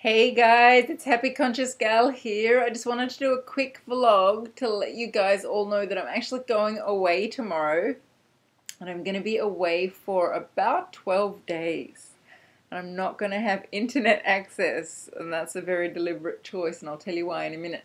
Hey guys, it's Happy Conscious Gal here. I just wanted to do a quick vlog to let you guys all know that I'm actually going away tomorrow. And I'm going to be away for about 12 days. And I'm not going to have internet access. And that's a very deliberate choice, and I'll tell you why in a minute.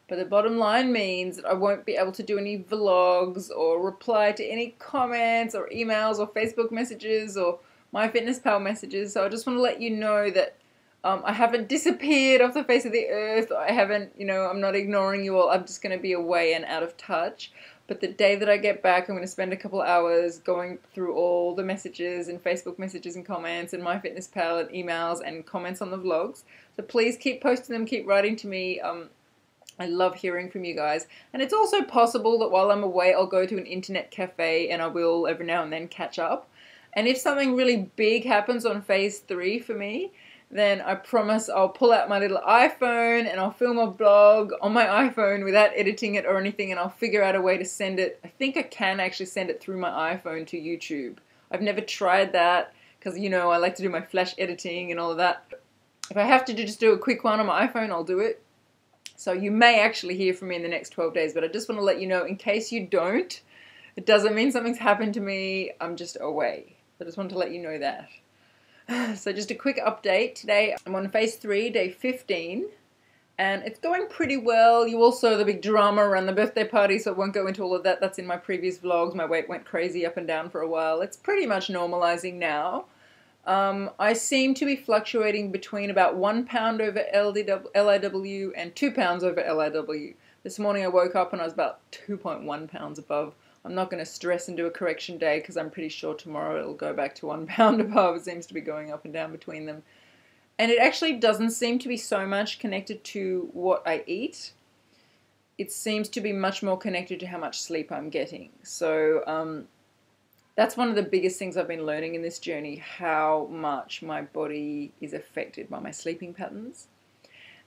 But the bottom line means that I won't be able to do any vlogs or reply to any comments or emails or Facebook messages or MyFitnessPal messages. So I just want to let you know that I haven't disappeared off the face of the earth. I haven't, I'm not ignoring you all. I'm just going to be away and out of touch. But the day that I get back, I'm going to spend a couple hours going through all the messages and Facebook messages and comments and MyFitnessPal and emails and comments on the vlogs. So please keep posting them, keep writing to me. I love hearing from you guys. And it's also possible that while I'm away, I'll go to an internet cafe and I will every now and then catch up. And if something really big happens on phase 3 for me, then I promise I'll pull out my little iPhone and I'll film a vlog on my iPhone without editing it or anything, and I'll figure out a way to send it. I think I can actually send it through my iPhone to YouTube. I've never tried that because, I like to do my flash editing and all of that. If I have to just do a quick one on my iPhone, I'll do it. So you may actually hear from me in the next 12 days, but I just want to let you know, in case you don't, it doesn't mean something's happened to me. I'm just away. I just want to let you know that. So just a quick update. Today I'm on phase 3, day 15, and it's going pretty well. You all saw the big drama around the birthday party, so I won't go into all of that. That's in my previous vlogs. My weight went crazy up and down for a while. It's pretty much normalizing now. I seem to be fluctuating between about 1 pound over LIW and 2 pounds over LIW. This morning I woke up and I was about 2.1 pounds above. I'm not going to stress and do a correction day because I'm pretty sure tomorrow it'll go back to 1 pound above. It seems to be going up and down between them. And it actually doesn't seem to be so much connected to what I eat. It seems to be much more connected to how much sleep I'm getting. So that's one of the biggest things I've been learning in this journey, how much my body is affected by my sleeping patterns.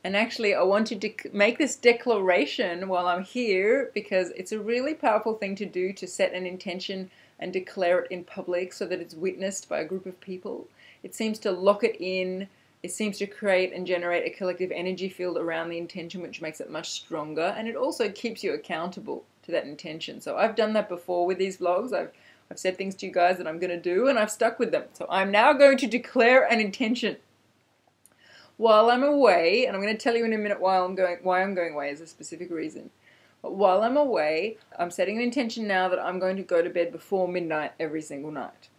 And actually, I wanted to make this declaration while I'm here because it's a really powerful thing to do, to set an intention and declare it in public so that it's witnessed by a group of people. It seems to lock it in. It seems to create and generate a collective energy field around the intention, which makes it much stronger. And it also keeps you accountable to that intention. So I've done that before with these vlogs. I've said things to you guys that I'm going to do, and I've stuck with them. So I'm now going to declare an intention while I'm away, and I'm going to tell you in a minute why I'm going away as a specific reason. But while I'm away, I'm setting an intention now that I'm going to go to bed before midnight every single night.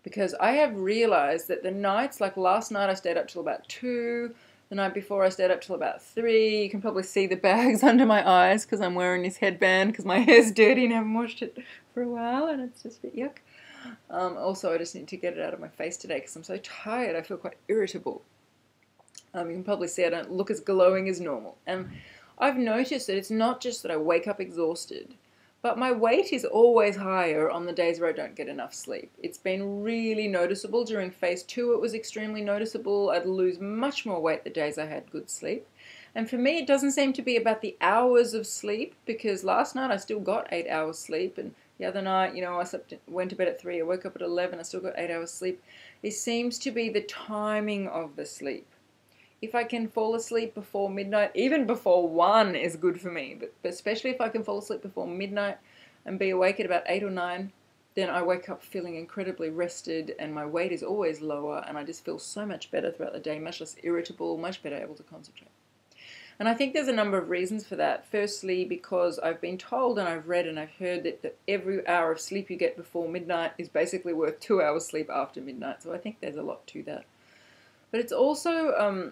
Because I have realized that the nights, like last night I stayed up till about 2, the night before I stayed up till about 3. You can probably see the bags under my eyes because I'm wearing this headband because my hair's dirty and I haven't washed it for a while and it's just a bit yuck. Also, I just need to get it out of my face today because I'm so tired. I feel quite irritable. You can probably see I don't look as glowing as normal. And I've noticed that it's not just that I wake up exhausted, but my weight is always higher on the days where I don't get enough sleep. It's been really noticeable. During phase 2, it was extremely noticeable. I'd lose much more weight the days I had good sleep. And for me, it doesn't seem to be about the hours of sleep, because last night I still got 8 hours sleep, and the other night, I went to bed at 3, I woke up at 11, I still got 8 hours sleep. It seems to be the timing of the sleep. If I can fall asleep before midnight, even before 1 is good for me, but especially if I can fall asleep before midnight and be awake at about 8 or 9, then I wake up feeling incredibly rested and my weight is always lower and I just feel so much better throughout the day, much less irritable, much better able to concentrate. And I think there's a number of reasons for that. Firstly, because I've been told and I've read and I've heard that every hour of sleep you get before midnight is basically worth 2 hours sleep after midnight. So I think there's a lot to that. But it's also,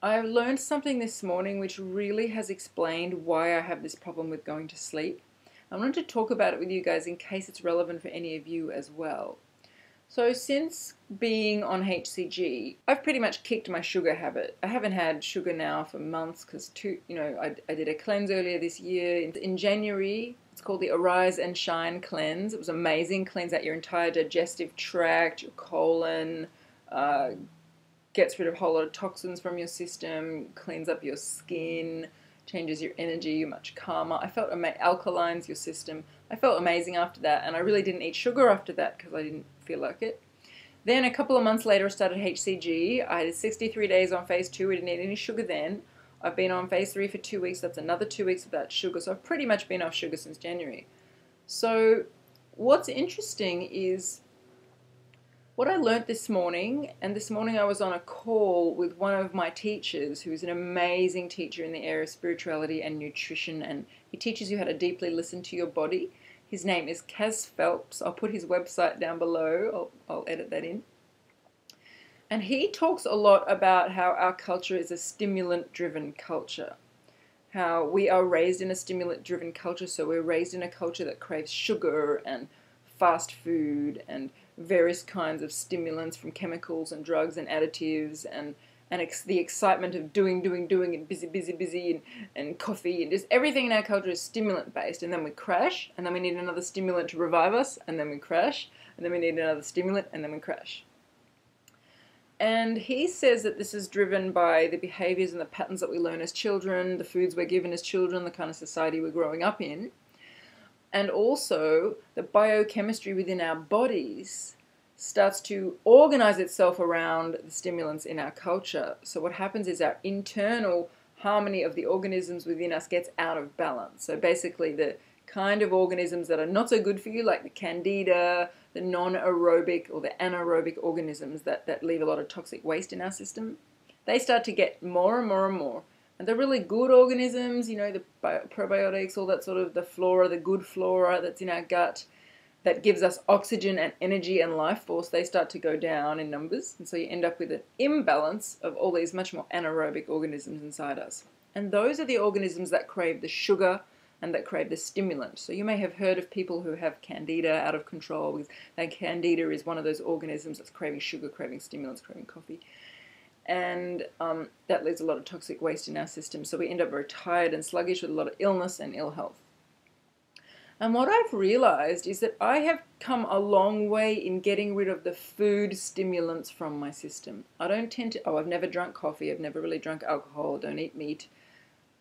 I learned something this morning which really has explained why I have this problem with going to sleep. I wanted to talk about it with you guys in case it's relevant for any of you as well. So since being on HCG, I've pretty much kicked my sugar habit. I haven't had sugar now for months because I did a cleanse earlier this year. In January, it's called the Arise and Shine Cleanse. It was amazing. Cleans out your entire digestive tract, your colon, gets rid of a whole lot of toxins from your system, cleans up your skin, changes your energy, you're much calmer. I felt alkalines your system. I felt amazing after that, and I really didn't eat sugar after that because I didn't feel like it. Then a couple of months later, I started HCG. I had 63 days on phase 2. We didn't eat any sugar then. I've been on phase 3 for 2 weeks. That's another 2 weeks without sugar. So I've pretty much been off sugar since January. So what's interesting is what I learned this morning, and this morning I was on a call with one of my teachers who's an amazing teacher in the area of spirituality and nutrition, and he teaches you how to deeply listen to your body. His name is Kaz Phelps. I'll put his website down below. I'll edit that in. And he talks a lot about how our culture is a stimulant-driven culture. How we are raised in a stimulant-driven culture, so we're raised in a culture that craves sugar and fast food and various kinds of stimulants from chemicals and drugs and additives and the excitement of doing and busy and coffee and just everything in our culture is stimulant based, and then we crash, and then we need another stimulant to revive us, and then we crash, and then we need another stimulant, and then we crash. And he says that this is driven by the behaviors and the patterns that we learn as children, the foods we're given as children, the kind of society we're growing up in, and also the biochemistry within our bodies starts to organize itself around the stimulants in our culture. So what happens is our internal harmony of the organisms within us gets out of balance. So basically the kind of organisms that are not so good for you, like the candida, the non-aerobic or the anaerobic organisms that leave a lot of toxic waste in our system, they start to get more and more and more. And the really good organisms, you know, the probiotics, all that sort of the flora, the good flora that's in our gut, that gives us oxygen and energy and life force, they start to go down in numbers. And so you end up with an imbalance of all these much more anaerobic organisms inside us. And those are the organisms that crave the sugar and that crave the stimulant. So you may have heard of people who have candida out of control. And candida is one of those organisms that's craving sugar, craving stimulants, craving coffee. And that leaves a lot of toxic waste in our system. So we end up very tired and sluggish with a lot of illness and ill health. And what I've realized is that I have come a long way in getting rid of the food stimulants from my system. I don't tend to, I've never drunk coffee, I've never really drunk alcohol, I don't eat meat.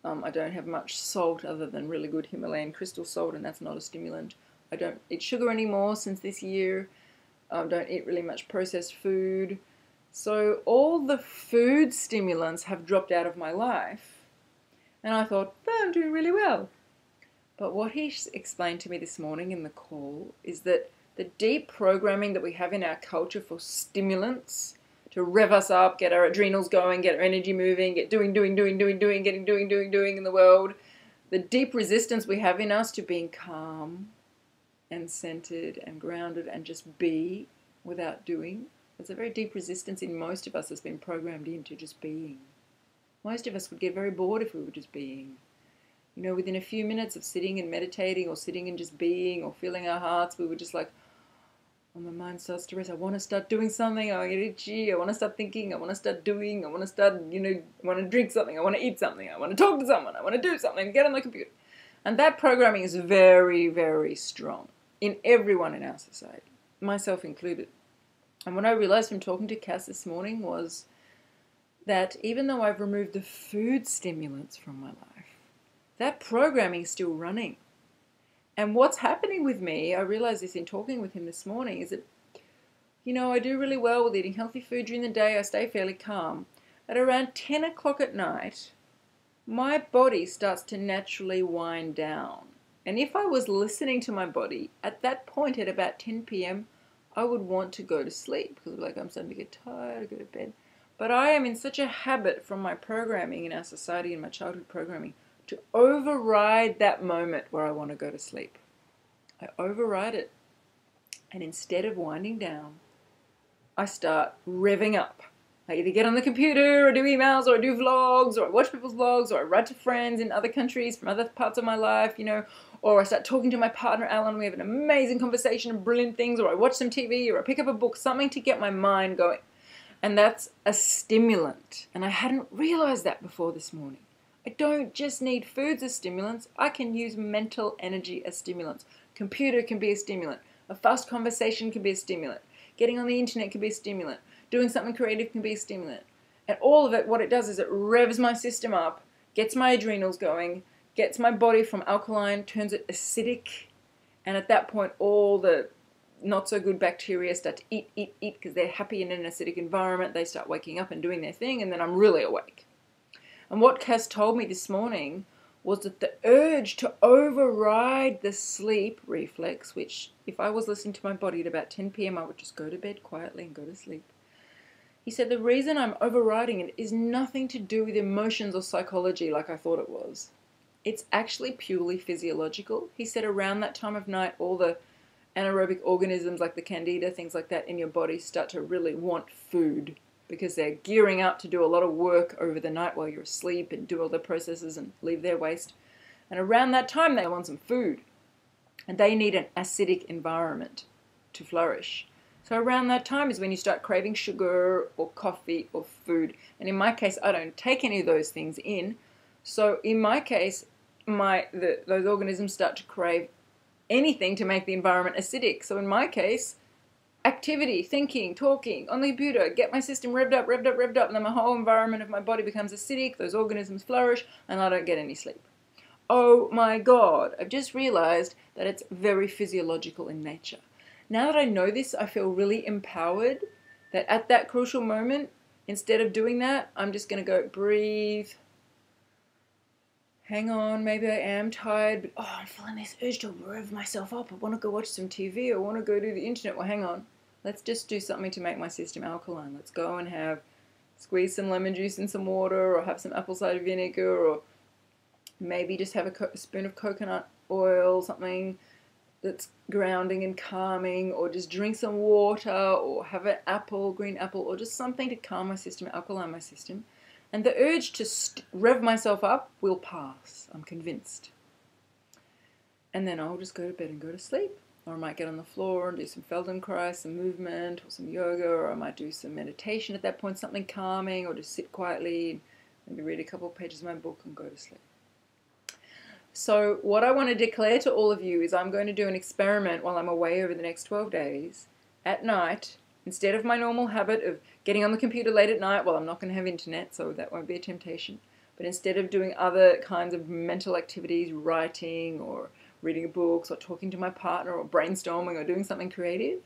I don't have much salt other than really good Himalayan crystal salt, and that's not a stimulant. I don't eat sugar anymore since this year. Don't eat really much processed food. So all the food stimulants have dropped out of my life. And I thought, oh, I'm doing really well. But what he explained to me this morning in the call is that the deep programming that we have in our culture for stimulants to rev us up, get our adrenals going, get our energy moving, get doing in the world, the deep resistance we have in us to being calm and centered and grounded and just be without doing. There's a very deep resistance in most of us that's been programmed into just being. Most of us would get very bored if we were just being. You know, within a few minutes of sitting and meditating or sitting and just being or feeling our hearts, we were just like, oh, my mind starts to rest. I want to start doing something. I get itchy. I want to start thinking. I want to start doing. I want to start, you know, I want to drink something. I want to eat something. I want to talk to someone. I want to do something. Get on the computer. And that programming is very, very strong in everyone in our society, myself included. And what I realized from talking to Cass this morning was that even though I've removed the food stimulants from my life, that programming is still running. And what's happening with me, I realized this in talking with him this morning, is that, you know, I do really well with eating healthy food during the day. I stay fairly calm. At around 10 o'clock at night, my body starts to naturally wind down. And if I was listening to my body, at that point at about 10 p.m., I would want to go to sleep because like I'm starting to get tired, I go to bed. But I am in such a habit from my programming in our society and my childhood programming to override that moment where I want to go to sleep. I override it. And instead of winding down, I start revving up. I either get on the computer or do emails or I do vlogs or I watch people's vlogs or I write to friends in other countries from other parts of my life, you know, or I start talking to my partner, Alan. We have an amazing conversation and brilliant things, or I watch some TV or I pick up a book, something to get my mind going. And that's a stimulant. And I hadn't realized that before this morning. I don't just need foods as stimulants. I can use mental energy as stimulants. Computer can be a stimulant. A fast conversation can be a stimulant. Getting on the internet can be a stimulant. Doing something creative can be a stimulant. And all of it, what it does is it revs my system up, gets my adrenals going, gets my body from alkaline, turns it acidic, and at that point all the not so good bacteria start to eat because they're happy in an acidic environment. They start waking up and doing their thing, and then I'm really awake. And what Cass told me this morning was that the urge to override the sleep reflex, which if I was listening to my body at about 10 p.m., I would just go to bed quietly and go to sleep. He said the reason I'm overriding it is nothing to do with emotions or psychology like I thought it was. It's actually purely physiological. He said around that time of night, all the anaerobic organisms like the candida, things like that in your body start to really want food because they're gearing up to do a lot of work over the night while you're asleep and do all their processes and leave their waste. And around that time, they want some food. And they need an acidic environment to flourish. So around that time is when you start craving sugar or coffee or food. And in my case, I don't take any of those things in. So in my case, those organisms start to crave anything to make the environment acidic. So in my case, activity, thinking, talking on the computer, get my system revved up, and then my whole environment of my body becomes acidic, those organisms flourish, and I don't get any sleep. Oh my God, I've just realized that it's very physiological in nature. Now that I know this, I feel really empowered that at that crucial moment, instead of doing that, I'm just going to go breathe. Hang on, maybe I am tired, but I'm feeling this urge to rev myself up. I want to go watch some TV. I want to go do the internet. Well, hang on. Let's just do something to make my system alkaline. Let's go and squeeze some lemon juice in some water, or have some apple cider vinegar, or maybe just have a spoon of coconut oil, something that's grounding and calming, or just drink some water, or have an apple, green apple, or just something to calm my system, alkaline my system. And the urge to rev myself up will pass, I'm convinced. And then I'll just go to bed and go to sleep. Or I might get on the floor and do some Feldenkrais, some movement, or some yoga, or I might do some meditation at that point, something calming, or just sit quietly, maybe read a couple of pages of my book and go to sleep. So what I want to declare to all of you is I'm going to do an experiment while I'm away over the next 12 days at night. Instead of my normal habit of getting on the computer late at night, well, I'm not going to have internet, so that won't be a temptation. But instead of doing other kinds of mental activities, writing or reading books or talking to my partner or brainstorming or doing something creative,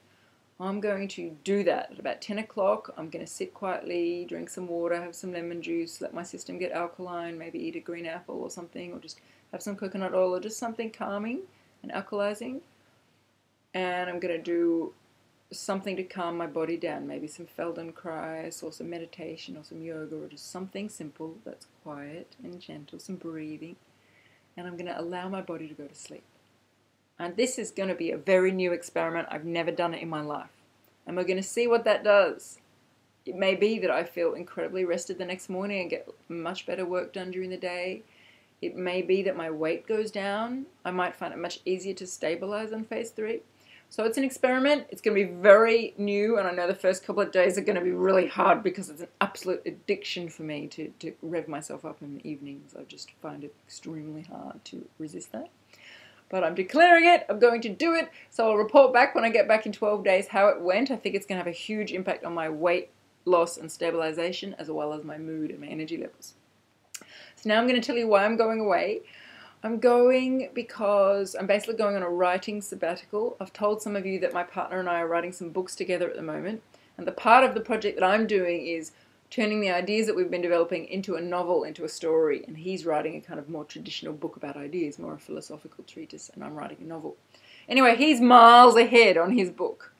I'm going to do that at about 10 o'clock. I'm going to sit quietly, drink some water, have some lemon juice, let my system get alkaline, maybe eat a green apple or something, or just have some coconut oil or just something calming and alkalizing. And I'm going to do something to calm my body down, maybe some Feldenkrais or some meditation or some yoga, or just something simple that's quiet and gentle, some breathing. And I'm going to allow my body to go to sleep. And this is going to be a very new experiment. I've never done it in my life. And we're going to see what that does. It may be that I feel incredibly rested the next morning and get much better work done during the day. It may be that my weight goes down. I might find it much easier to stabilize on phase 3. So it's an experiment. It's going to be very new, and I know the first couple of days are going to be really hard because it's an absolute addiction for me to rev myself up in the evenings. I just find it extremely hard to resist that. But I'm declaring it. I'm going to do it. So I'll report back when I get back in 12 days how it went. I think it's going to have a huge impact on my weight loss and stabilization, as well as my mood and my energy levels. So now I'm going to tell you why I'm going away. I'm going because I'm basically going on a writing sabbatical. I've told some of you that my partner and I are writing some books together at the moment. And the part of the project that I'm doing is turning the ideas that we've been developing into a novel, into a story. And he's writing a kind of more traditional book about ideas, more a philosophical treatise, and I'm writing a novel. Anyway, he's miles ahead on his book.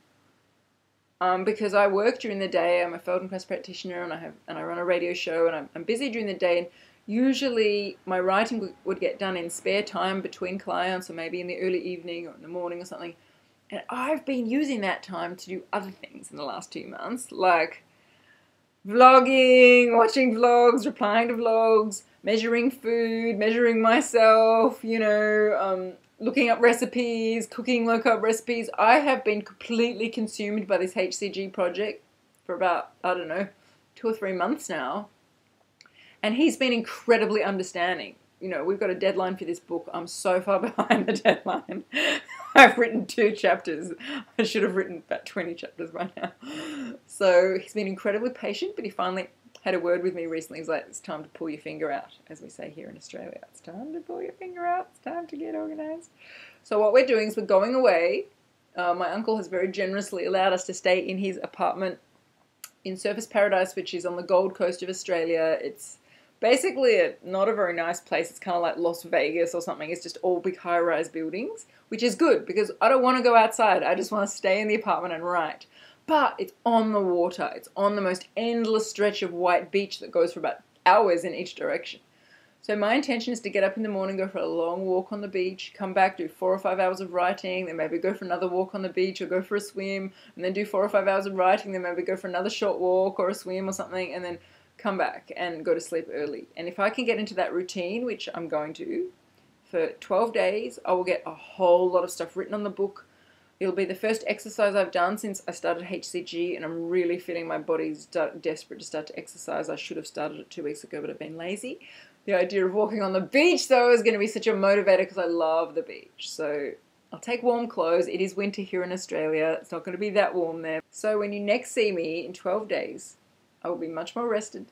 Because I work during the day. I'm a Feldenkrais practitioner, and I run a radio show, and I'm busy during the day. And usually my writing would get done in spare time between clients, or maybe in the early evening or in the morning or something. And I've been using that time to do other things in the last 2 months, like vlogging, watching vlogs, replying to vlogs, measuring food, measuring myself, looking up recipes, cooking low-carb recipes. I have been completely consumed by this HCG project for about, 2 or 3 months now. And he's been incredibly understanding. We've got a deadline for this book. I'm so far behind the deadline. I've written 2 chapters. I should have written about 20 chapters by now. So he's been incredibly patient, but he finally had a word with me recently. He's like, it's time to pull your finger out, as we say here in Australia. It's time to pull your finger out. It's time to get organized. So what we're doing is we're going away My uncle has very generously allowed us to stay in his apartment in Surfers Paradise, which is on the Gold Coast of Australia. It's basically not a very nice place. It's kind of like Las Vegas or something. It's just all big high-rise buildings, which is good because I don't want to go outside. I just want to stay in the apartment and write. But it's on the water. It's on the most endless stretch of white beach that goes for about hours in each direction. So my intention is to get up in the morning, go for a long walk on the beach, come back, do 4 or 5 hours of writing, then maybe go for another walk on the beach or go for a swim, and then do 4 or 5 hours of writing, then maybe go for another short walk or a swim or something, and then come back and go to sleep early. And if I can get into that routine, which I'm going to, for 12 days, I will get a whole lot of stuff written on the book. It'll be the first exercise I've done since I started HCG, and I'm really feeling my body's desperate to start to exercise. I should have started it 2 weeks ago, but I've been lazy. The idea of walking on the beach, though, is going to be such a motivator because I love the beach. So I'll take warm clothes. It is winter here in Australia. It's not going to be that warm there. So when you next see me in 12 days, I will be much more rested,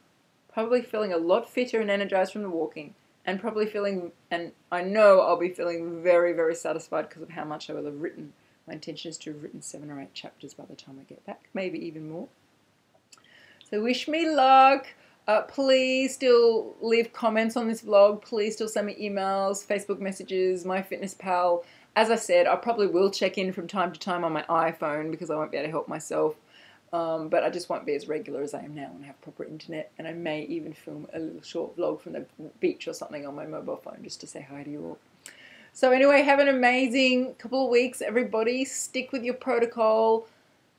probably feeling a lot fitter and energized from the walking, and probably feeling, and I know I'll be feeling very, very satisfied because of how much I will have written. My intention is to have written 7 or 8 chapters by the time I get back, maybe even more. So wish me luck. Please still leave comments on this vlog. Please still send me emails, Facebook messages, MyFitnessPal. As I said, I probably will check in from time to time on my iPhone because I won't be able to help myself. But I just won't be as regular as I am now and have proper internet. And I may even film a little short vlog from the beach or something on my mobile phone just to say hi to you all. So anyway, have an amazing couple of weeks, everybody. Stick with your protocol.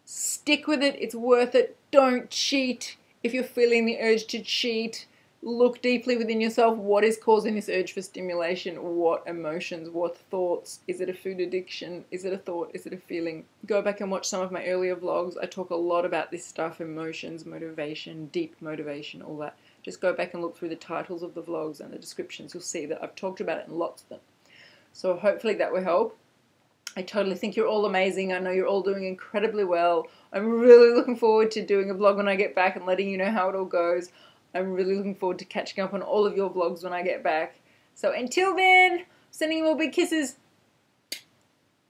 Stick with it. It's worth it. Don't cheat. If you're feeling the urge to cheat, look deeply within yourself. What is causing this urge for stimulation? What emotions? What thoughts? Is it a food addiction? Is it a thought? Is it a feeling? Go back and watch some of my earlier vlogs. I talk a lot about this stuff, emotions, motivation, deep motivation, all that. Just go back and look through the titles of the vlogs and the descriptions. You'll see that I've talked about it in lots of them. So hopefully that will help. I totally think you're all amazing. I know you're all doing incredibly well. I'm really looking forward to doing a vlog when I get back and letting you know how it all goes. I'm really looking forward to catching up on all of your vlogs when I get back. So until then, sending you all big kisses.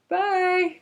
Bye.